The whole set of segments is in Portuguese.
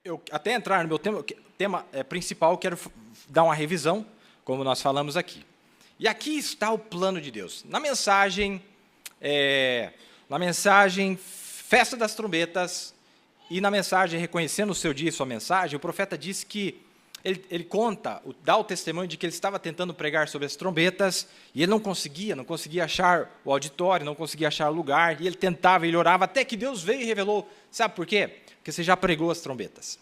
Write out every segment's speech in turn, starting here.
eu até entrar no meu tema principal, eu quero dar uma revisão, como nós falamos aqui. E aqui está o plano de Deus. Na mensagem Festa das Trombetas, e na mensagem Reconhecendo o Seu Dia e Sua Mensagem, o profeta disse que ele dá o testemunho de que ele estava tentando pregar sobre as trombetas, e ele não conseguia achar o auditório, não conseguia achar o lugar, e ele tentava, ele orava, até que Deus veio e revelou. Sabe por quê? Porque você já pregou as trombetas.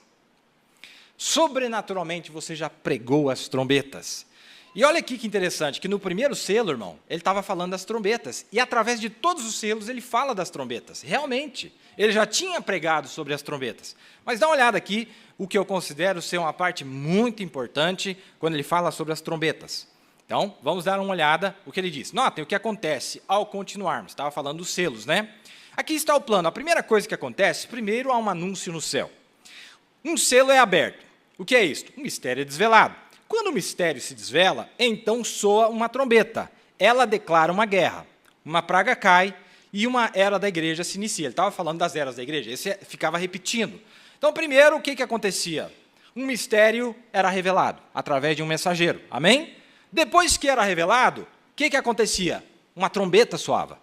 Sobrenaturalmente, você já pregou as trombetas. E olha aqui que interessante, que no primeiro selo, irmão, ele estava falando das trombetas, e através de todos os selos ele fala das trombetas. Realmente, ele já tinha pregado sobre as trombetas. Mas dá uma olhada aqui, o que eu considero ser uma parte muito importante quando ele fala sobre as trombetas. Então, vamos dar uma olhada o que ele diz. Notem o que acontece ao continuarmos. Estava falando dos selos, né? Aqui está o plano. A primeira coisa que acontece, primeiro há um anúncio no céu. Um selo é aberto. O que é isso? Um mistério é desvelado. Quando o mistério se desvela, então soa uma trombeta. Ela declara uma guerra. Uma praga cai e uma era da igreja se inicia. Ele estava falando das eras da igreja, esse ficava repetindo. Então, primeiro, o que acontecia? Um mistério era revelado através de um mensageiro. Amém? Depois que era revelado, o que acontecia? Uma trombeta soava.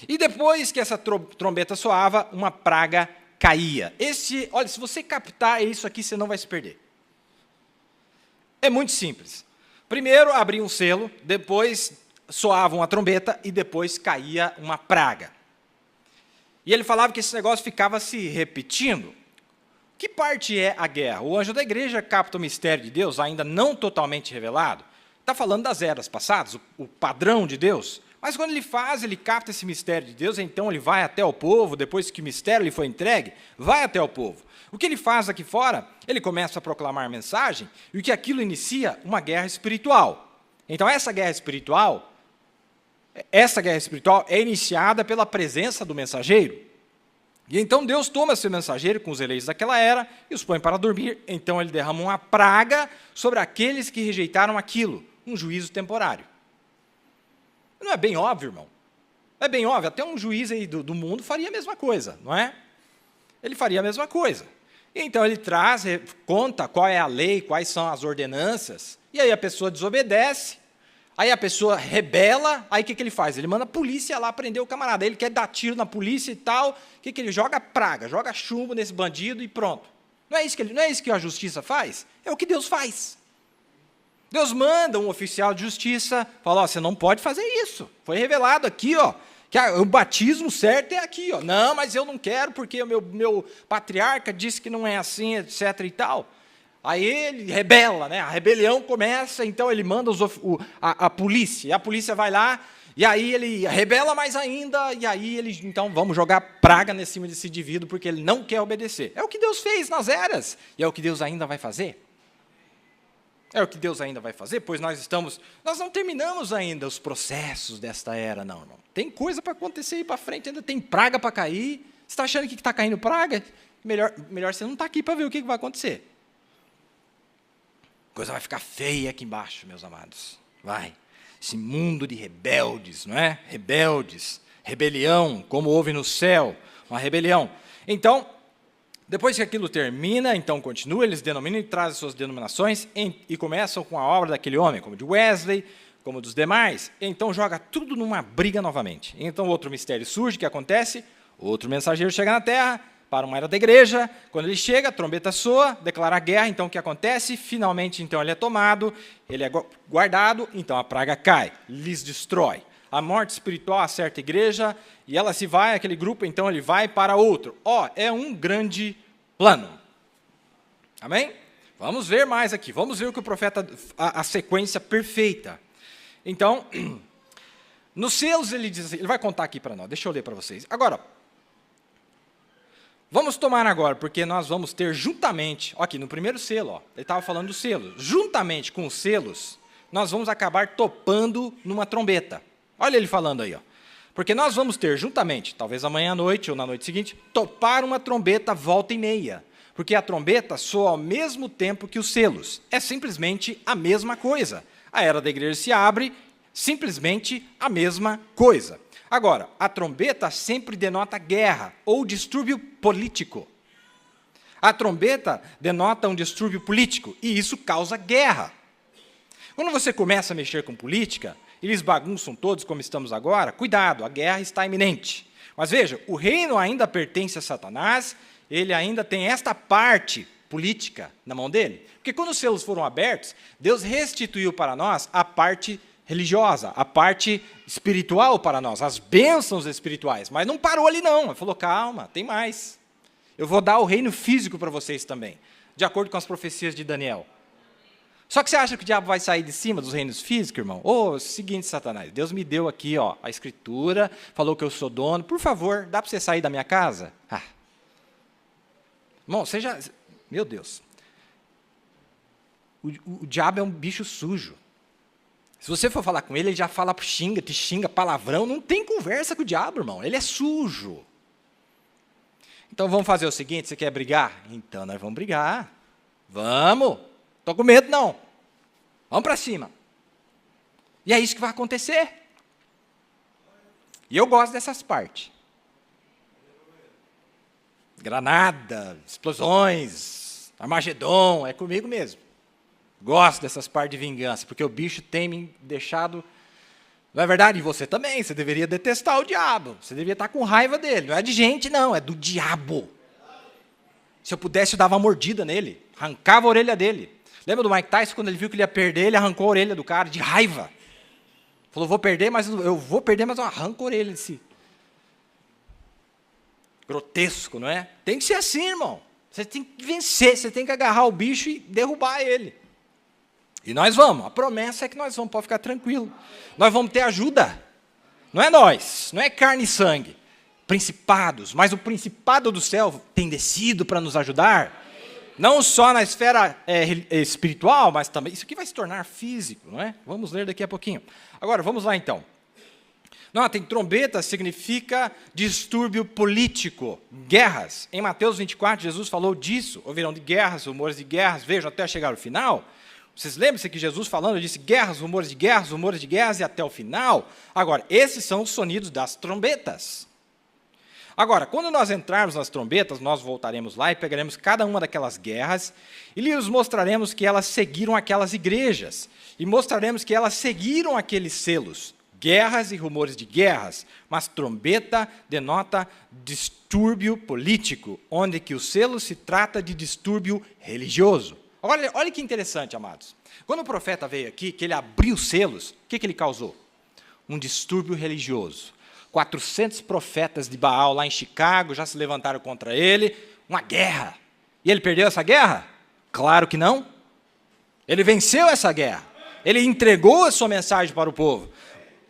E depois que essa trombeta soava, uma praga caía. Olha, se você captar isso aqui, você não vai se perder. É muito simples. Primeiro abria um selo, depois soava uma trombeta e depois caía uma praga. E ele falava que esse negócio ficava se repetindo. Que parte é a guerra? O anjo da igreja capta o mistério de Deus, ainda não totalmente revelado. Está falando das eras passadas, o padrão de Deus. Mas quando ele capta esse mistério de Deus, então ele vai até o povo, depois que o mistério lhe foi entregue, vai até o povo. O que ele faz aqui fora? Ele começa a proclamar mensagem, e o que aquilo inicia? Uma guerra espiritual. Então, essa guerra espiritual é iniciada pela presença do mensageiro. E então Deus toma esse mensageiro com os eleitos daquela era e os põe para dormir. Então ele derrama uma praga sobre aqueles que rejeitaram aquilo, um juízo temporário. Não é bem óbvio, irmão? É bem óbvio, até um juiz aí do mundo faria a mesma coisa, não é? Ele faria a mesma coisa. Então ele conta qual é a lei, quais são as ordenanças, e aí a pessoa desobedece, aí a pessoa rebela, aí o que ele faz? Ele manda a polícia lá prender o camarada, ele quer dar tiro na polícia e tal, o que ele joga? Praga, joga chumbo nesse bandido e pronto. Não é isso que a justiça faz? É o que Deus faz. Deus manda um oficial de justiça, fala, você não pode fazer isso, foi revelado aqui, que o batismo certo é aqui. Não, mas eu não quero, porque o meu patriarca disse que não é assim, etc. e tal. Aí ele rebela, né? A rebelião começa, então ele manda a polícia, e a polícia vai lá, e aí ele rebela mais ainda, e aí então vamos jogar praga em cima desse indivíduo, porque ele não quer obedecer. É o que Deus fez nas eras, e é o que Deus ainda vai fazer. É o que Deus ainda vai fazer, pois nós não terminamos ainda os processos desta era, não, irmão. Tem coisa para acontecer aí para frente, ainda tem praga para cair. Você está achando que está caindo praga? Melhor você não estar aqui para ver o que vai acontecer. A coisa vai ficar feia aqui embaixo, meus amados. Vai. Esse mundo de rebeldes, não é? Rebeldes, rebelião, como houve no céu, uma rebelião. Então, depois que aquilo termina, então continua, eles denominam e trazem suas denominações e começam com a obra daquele homem, como de Wesley, como dos demais. Então joga tudo numa briga novamente. Então outro mistério surge, o que acontece? Outro mensageiro chega na terra, para uma era da igreja. Quando ele chega, a trombeta soa, declara a guerra. Então o que acontece? Finalmente então ele é tomado, ele é guardado, então a praga cai, lhes destrói. A morte espiritual acerta a igreja, e ela se vai, aquele grupo, então ele vai para outro. É um grande plano. Amém? Vamos ver mais aqui, vamos ver o que o profeta, a sequência perfeita. Então, nos selos ele diz assim, ele vai contar aqui para nós, deixa eu ler para vocês. Agora, vamos tomar agora, porque nós vamos ter juntamente, aqui no primeiro selo, ele estava falando dos selos, juntamente com os selos, nós vamos acabar topando numa trombeta. Olha ele falando aí, porque nós vamos ter juntamente, talvez amanhã à noite ou na noite seguinte, topar uma trombeta volta e meia, porque a trombeta soa ao mesmo tempo que os selos, é simplesmente a mesma coisa. A era da igreja se abre, simplesmente a mesma coisa. Agora, a trombeta sempre denota guerra ou distúrbio político. A trombeta denota um distúrbio político, e isso causa guerra. Quando você começa a mexer com política, eles bagunçam todos como estamos agora, cuidado, a guerra está iminente. Mas veja, o reino ainda pertence a Satanás, ele ainda tem esta parte política na mão dele. Porque quando os selos foram abertos, Deus restituiu para nós a parte religiosa, a parte espiritual para nós, as bênçãos espirituais. Mas não parou ali não, ele falou, calma, tem mais. Eu vou dar o reino físico para vocês também, de acordo com as profecias de Daniel. Só que você acha que o diabo vai sair de cima dos reinos físicos, irmão? Seguinte, Satanás, Deus me deu aqui a escritura, falou que eu sou dono, por favor, dá para você sair da minha casa? Irmão, você já... Meu Deus. O diabo é um bicho sujo. Se você for falar com ele, ele já fala, te xinga, palavrão, não tem conversa com o diabo, irmão, ele é sujo. Então vamos fazer o seguinte, você quer brigar? Então nós vamos brigar. Vamos. Estou com medo não. Vamos para cima. E é isso que vai acontecer. E eu gosto dessas partes. Granada, explosões, Armagedon, é comigo mesmo. Gosto dessas partes de vingança, porque o bicho tem me deixado... Não é verdade? E você também, você deveria detestar o diabo. Você deveria estar com raiva dele. Não é de gente, não, é do diabo. Se eu pudesse, eu dava uma mordida nele. Arrancava a orelha dele. Lembra do Mike Tyson, quando ele viu que ele ia perder, ele arrancou a orelha do cara, de raiva. Falou, vou perder, mas eu arranco a orelha desse. Grotesco, não é? Tem que ser assim, irmão. Você tem que vencer, você tem que agarrar o bicho e derrubar ele. E nós vamos, a promessa é que nós vamos, pode ficar tranquilo. Nós vamos ter ajuda. Não é nós, não é carne e sangue. Principados, mas o principado do céu tem descido para nos ajudar. Não só na esfera espiritual, mas também, isso aqui vai se tornar físico, não é? Vamos ler daqui a pouquinho. Agora, vamos lá então. Notem, trombeta significa distúrbio político, guerras. Em Mateus 24, Jesus falou disso. Ouviram de guerras, rumores de guerras, vejam até chegar ao final. Vocês lembram-se que Jesus falando disse guerras, rumores de guerras e até o final? Agora, esses são os sonidos das trombetas. Agora, quando nós entrarmos nas trombetas, nós voltaremos lá e pegaremos cada uma daquelas guerras e lhes mostraremos que elas seguiram aquelas igrejas e mostraremos que elas seguiram aqueles selos, guerras e rumores de guerras, mas trombeta denota distúrbio político, onde que o selo se trata de distúrbio religioso. Olha que interessante, amados. Quando o profeta veio aqui, que ele abriu os selos, o que ele causou? Um distúrbio religioso. 400 profetas de Baal lá em Chicago já se levantaram contra ele, uma guerra. E ele perdeu essa guerra? Claro que não. Ele venceu essa guerra. Ele entregou a sua mensagem para o povo.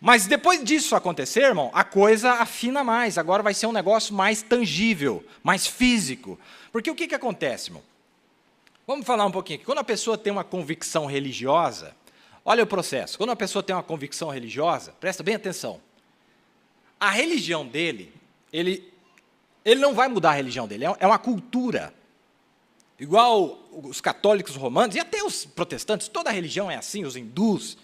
Mas depois disso acontecer, irmão, a coisa afina mais. Agora vai ser um negócio mais tangível, mais físico. Porque o que acontece, irmão? Vamos falar um pouquinho aqui. Quando a pessoa tem uma convicção religiosa, olha o processo. Quando a pessoa tem uma convicção religiosa, presta bem atenção. A religião dele, ele não vai mudar a religião dele, é uma cultura. Igual os católicos romanos, e até os protestantes, toda a religião é assim, os hindus.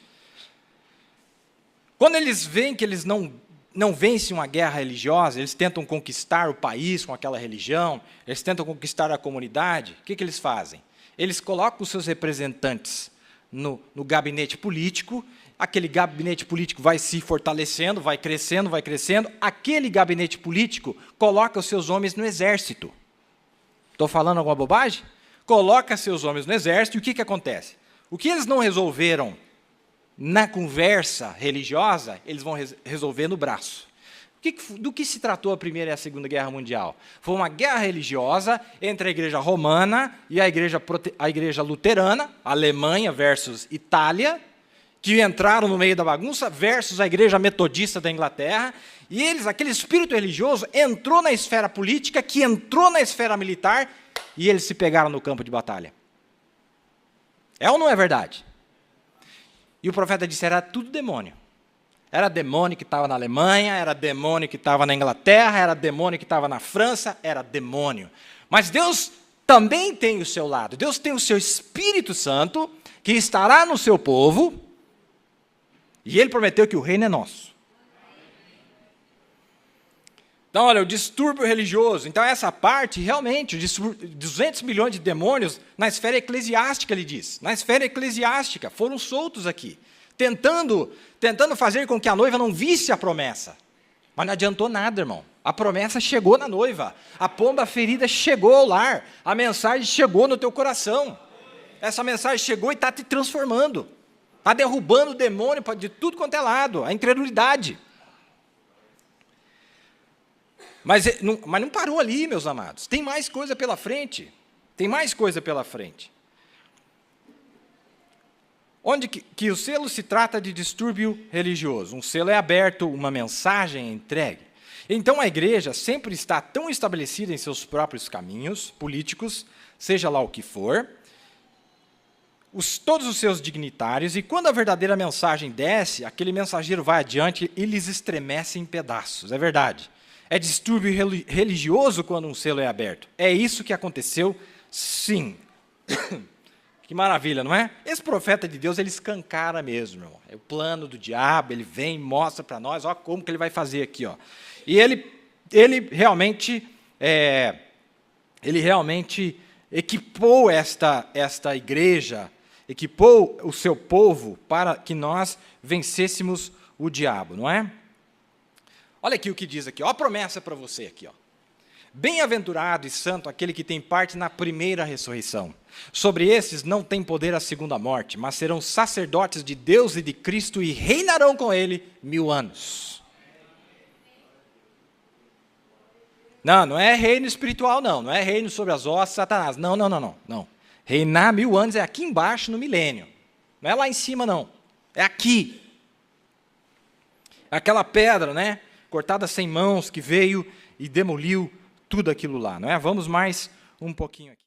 Quando eles veem que eles não vencem uma guerra religiosa, eles tentam conquistar o país com aquela religião, eles tentam conquistar a comunidade, o que eles fazem? Eles colocam os seus representantes no gabinete político, aquele gabinete político vai se fortalecendo, vai crescendo, aquele gabinete político coloca os seus homens no exército. Estou falando alguma bobagem? Coloca seus homens no exército, e o que acontece? O que eles não resolveram na conversa religiosa, eles vão resolver no braço. Do que se tratou a Primeira e a Segunda Guerra Mundial? Foi uma guerra religiosa entre a Igreja Romana e a Igreja Luterana, Alemanha versus Itália, que entraram no meio da bagunça, versus a Igreja Metodista da Inglaterra, e aquele espírito religioso entrou na esfera política, que entrou na esfera militar, e eles se pegaram no campo de batalha. É ou não é verdade? E o profeta disse, era tudo demônio. Era demônio que estava na Alemanha, era demônio que estava na Inglaterra, era demônio que estava na França, era demônio. Mas Deus também tem o seu lado. Deus tem o seu Espírito Santo, que estará no seu povo, e Ele prometeu que o reino é nosso. Então, olha, o distúrbio religioso. Então, essa parte, realmente, 200 milhões de demônios na esfera eclesiástica, ele diz. Na esfera eclesiástica, foram soltos aqui, tentando fazer com que a noiva não visse a promessa. Mas não adiantou nada, irmão. A promessa chegou na noiva. A pomba ferida chegou ao lar. A mensagem chegou no teu coração. Essa mensagem chegou e está te transformando. Está derrubando o demônio de tudo quanto é lado. A incredulidade. Mas não parou ali, meus amados. Tem mais coisa pela frente. Tem mais coisa pela frente. Onde que o selo se trata de distúrbio religioso. Um selo é aberto, uma mensagem é entregue. Então a igreja sempre está tão estabelecida em seus próprios caminhos políticos, seja lá o que for, todos os seus dignitários, e quando a verdadeira mensagem desce, aquele mensageiro vai adiante e lhes estremece em pedaços. É verdade. É distúrbio religioso quando um selo é aberto. É isso que aconteceu, sim. Que maravilha, não é? Esse profeta de Deus, ele escancara mesmo, irmão. É o plano do diabo, ele vem e mostra para nós, ó, como que ele vai fazer aqui, ó. E ele realmente equipou esta igreja, equipou o seu povo para que nós vencêssemos o diabo, não é? Olha aqui o que diz aqui, ó, a promessa para você aqui, ó. Bem-aventurado e santo aquele que tem parte na primeira ressurreição. Sobre esses não tem poder a segunda morte, mas serão sacerdotes de Deus e de Cristo e reinarão com ele 1000 anos. Não é reino espiritual, não é reino sobre as hostes, Satanás. Não. Reinar 1000 anos é aqui embaixo no milênio. Não é lá em cima, não. É aqui. Aquela pedra, né, cortada sem mãos, que veio e demoliu tudo aquilo lá, não é? Vamos mais um pouquinho aqui.